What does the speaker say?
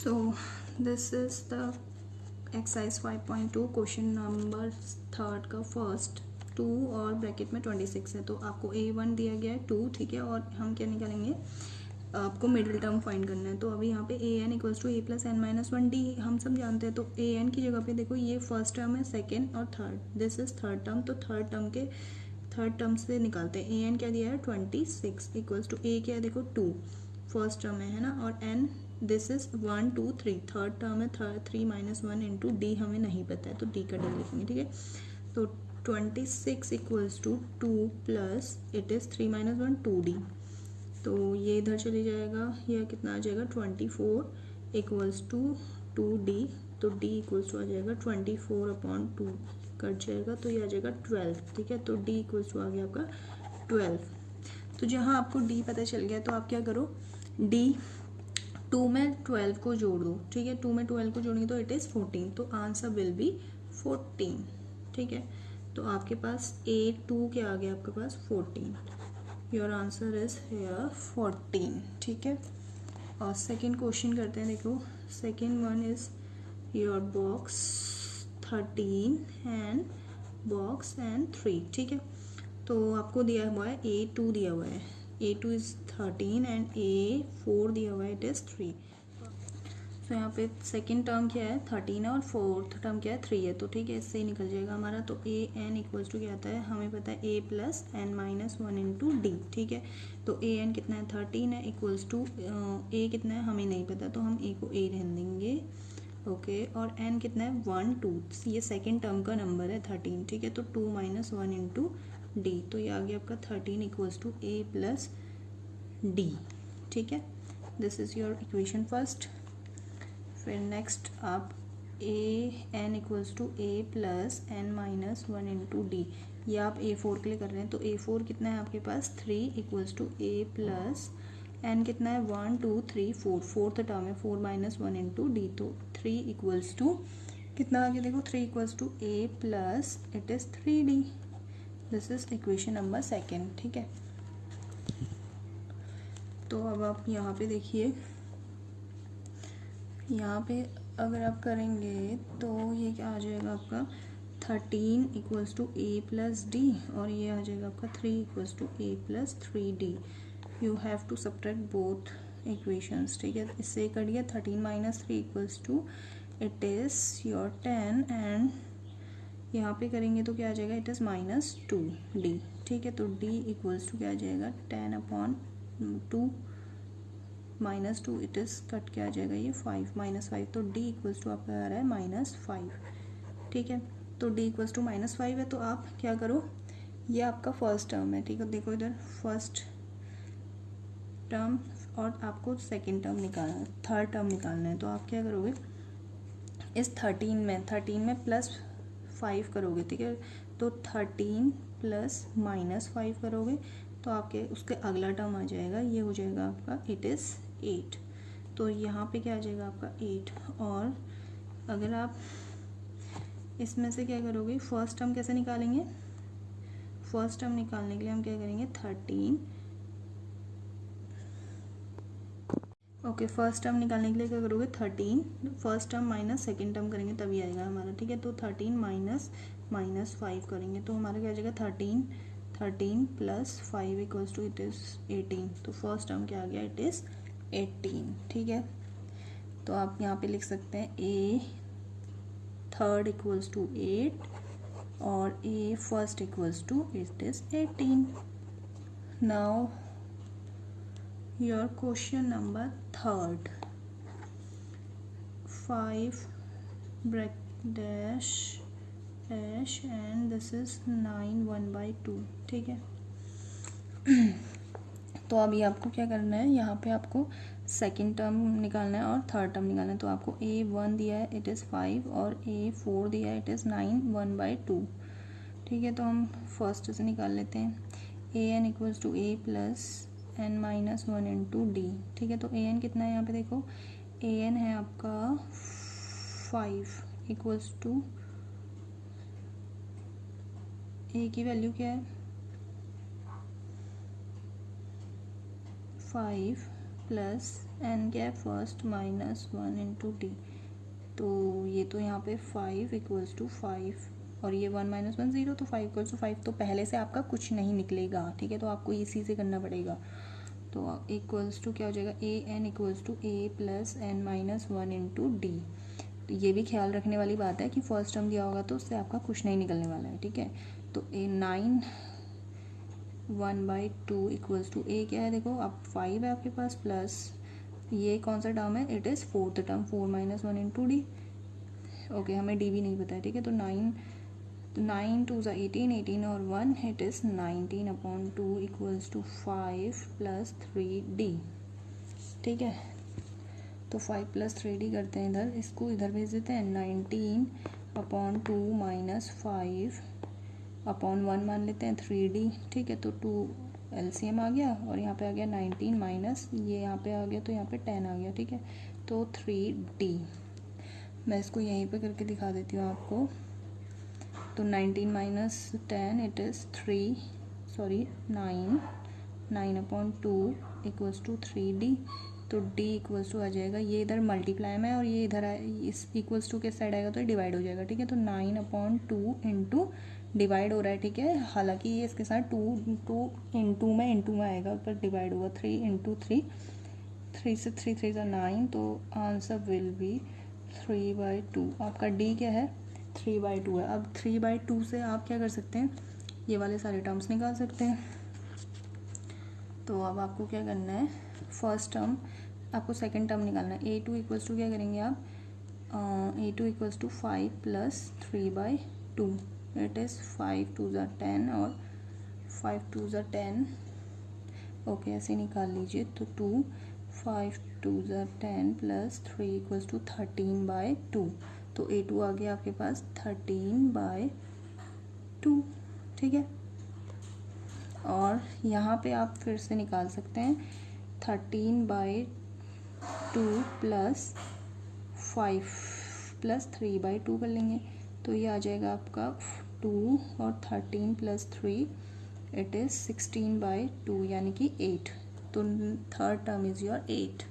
So this is the exercise 5.2 question number third का first 2 और bracket में 26 है। तो आपको a1 दिया गया है 2, ठीक है, और हम क्या निकालेंगे, आपको मिडिल टर्म फाइंड करना है। तो अभी यहाँ पे an equals to a plus n minus one d हम सब जानते हैं। तो an की जगह पे देखो ये फर्स्ट टर्म है, सेकेंड और third, this is third term. तो थर्ड टर्म से निकालते हैं। an क्या दिया है 26 इक्वल्स टू a क्या है देखो 2, फर्स्ट टर्म है ना, और n this is 1 2 3 third term है, 3 माइनस वन इंटू डी हमें नहीं पता है तो डी का डी लिखेंगे, ठीक है। तो 26 equals to 2 plus it is 3 minus one 2d, तो ये इधर चले जाएगा, यह कितना आ जाएगा 24 इक्वल्स टू 2d, तो d इक्वल्स टू आ जाएगा 24/2 कट जाएगा तो ये आ जाएगा 12, ठीक है। तो d इक्वल्स टू आ गया आपका 12। तो जहाँ आपको d पता चल गया तो आप क्या करो, d 2 में 12 को जोड़ दो, ठीक है। 2 में 12 को जोड़ेंगे तो इट इज़ 14, तो आंसर विल बी 14, ठीक है। तो आपके पास A2 क्या आ गया, आपके पास 14, योर आंसर इज हेयर 14, ठीक है। और सेकेंड क्वेश्चन करते हैं। देखो second one is your box 13 and box and 3, ठीक है। तो आपको दिया हुआ है A2 दिया हुआ है, A2 इज 13 एंड A4 दिया हुआ है इट इज़ 3। तो यहाँ पे सेकेंड टर्म क्या है 13 है और फोर्थ टर्म क्या है 3 है, तो ठीक है, इससे ही निकल जाएगा हमारा। तो an इक्वल्स टू क्या आता है, हमें पता है a plus n minus one into d, ठीक है। तो an कितना है 13 है इक्वल्स टू a कितना है हमें नहीं पता, तो हम a को a रहने देंगे, ओके। और n कितना है 1 2, ये सेकेंड टर्म का नंबर है 13, ठीक है। तो 2 माइनस वन इंटू डी, तो ये आ गया आपका 13 equals to a plus d, ठीक है। This is your equation first. फिर नेक्स्ट आप an equals to a plus n minus one into d, ये आप A4 के लिए कर रहे हैं। तो A4 कितना है आपके पास 3 equals to a plus n कितना है 1 2 3 4, फोर्थ टर्म है 4 माइनस वन इंटू डी, तो 3 इक्वल्स टू कितना आ गया देखो 3 equals to a plus it is 3d, this is equation number second, ठीक है। तो अब आप यहाँ पे देखिए, यहाँ पे अगर आप करेंगे तो ये क्या आ जाएगा आपका 13 equals to a plus d, और ये आ जाएगा आपका 3 equals to a plus 3d। You have to subtract both equations, ठीक है। इससे कट गया 13 minus 3 equals to it is your 10, and यहाँ पे करेंगे तो क्या आ जाएगा इट इज़ माइनस 2d, ठीक है। तो d इक्वल्स टू क्या आ जाएगा 10/2 माइनस 2, इट इज़ कट क्या आ जाएगा ये 5 माइनस 5, तो d इक्वल्स टू आपका आ रहा है -5, ठीक है। तो d इक्वल्स टू -5 है, तो आप क्या करो, ये आपका फर्स्ट टर्म है, ठीक है। देखो इधर फर्स्ट टर्म और आपको सेकेंड टर्म निकालना है, थर्ड टर्म निकालना है। तो आप क्या करोगे, इस 13 में प्लस 5 करोगे, ठीक है। तो 13 प्लस -5 करोगे तो आपके उसके अगला टर्म आ जाएगा, ये हो जाएगा आपका इट इज़ 8, तो यहाँ पे क्या आ जाएगा आपका 8। और अगर आप इसमें से क्या करोगे, फर्स्ट टर्म कैसे निकालेंगे, फर्स्ट टर्म निकालने के लिए हम क्या करेंगे 13, ओके, फर्स्ट टर्म निकालने के लिए क्या करोगे 13, first term minus second term करेंगे तभी आएगा हमारा, ठीक है। तो 13 माइनस -5 करेंगे तो हमारा क्या आ जाएगा 13 plus 5 equals to it is 18, तो फर्स्ट टर्म क्या आ गया इट इज़ 18, ठीक है। तो आप यहाँ पे लिख सकते हैं a थर्ड इक्वल्स टू 8 और a first equals to it is 18। Now your question number third, 5 dash and this is 9 1/2, ठीक है। तो अभी आपको क्या करना है, यहाँ पे आपको सेकेंड टर्म निकालना है और थर्ड टर्म निकालना है। तो आपको a1 दिया है इट इज़ 5 और a4 दिया है इट इज़ 9 1/2, ठीक है। तो हम फर्स्ट से निकाल लेते हैं। an equals to a plus n minus one into d, ठीक है। तो an कितना है यहाँ पे देखो, an है आपका 5 इक्वल्स टू a की वैल्यू क्या है 5 प्लस एन क्या है फर्स्ट माइनस 1 इंटू डी। तो ये तो यहाँ पे 5 इक्वल्स टू 5 और ये 1 माइनस 1 0, तो 5 इक्वल्स टू 5। तो पहले से आपका कुछ नहीं निकलेगा, ठीक है, तो आपको इसी से करना पड़ेगा। तो इक्वल्स टू क्या हो जाएगा, a n equals to a plus n minus 1 into d. तो ये भी ख्याल रखने वाली बात है कि फर्स्ट टर्म दिया होगा तो उससे आपका कुछ नहीं निकलने वाला है, ठीक है। तो ए 9 1/2 इक्वल्स टू ए क्या है, देखो अब 5 है आपके पास, प्लस ये कौन सा टर्म है, it is fourth term 4 minus 1 into D. Okay, हमें डी भी नहीं पता है, ठीक है। तो 9 2 18 18 और 1 it is 19/2 equals to 5 plus 3d, ठीक है। तो 5 प्लस 3d करते हैं, इधर इसको इधर भेज देते हैं। 19/2 माइनस 5/1 मान लेते हैं 3d, ठीक है। तो 2 LCM आ गया और यहाँ पे आ गया 19 माइनस ये यहाँ पे आ गया, तो यहाँ पे 10 आ गया, ठीक है। तो 3d मैं इसको यहीं पे करके दिखा देती हूँ आपको। तो 19 minus 10 it is 9/2 equals to 3d। तो d इक्वल्स टू आ जाएगा, ये इधर मल्टीप्लाई में है और ये इधर इस इक्वल्स टू के साइड आएगा तो डिवाइड हो जाएगा, ठीक है। तो 9/2 इंटू डिवाइड हो रहा है, ठीक है। हालांकि ये इसके साथ 2 इंटू में आएगा, पर डिवाइड होगा 3 इंटू 3 से 3 3 9, तो आंसर विल बी 3/2। आपका d क्या है, 3/2 है। अब 3/2 से आप क्या कर सकते हैं, ये वाले सारे टर्म्स निकाल सकते हैं। तो अब आपको क्या करना है, फर्स्ट टर्म आपको सेकंड टर्म निकालना है। a2 इक्वल्स टू क्या करेंगे आप, a2 equals to 5 plus 3/2, it is 5 2 ज़ा 10 और 5 2 ज़ा 10, ओके ऐसे निकाल लीजिए। तो 2 5 2 ज़ा 10 प्लस 3 इक्वल्स टू 13/2। तो a2 आ गया आपके पास 13/2, ठीक है। और यहाँ पे आप फिर से निकाल सकते हैं 13/2 प्लस 5 प्लस 3/2 कर लेंगे, तो ये आ जाएगा आपका 2 और 13 प्लस 3 इट इज़ 16/2 यानी कि 8। तो थर्ड टर्म इज़ योर 8।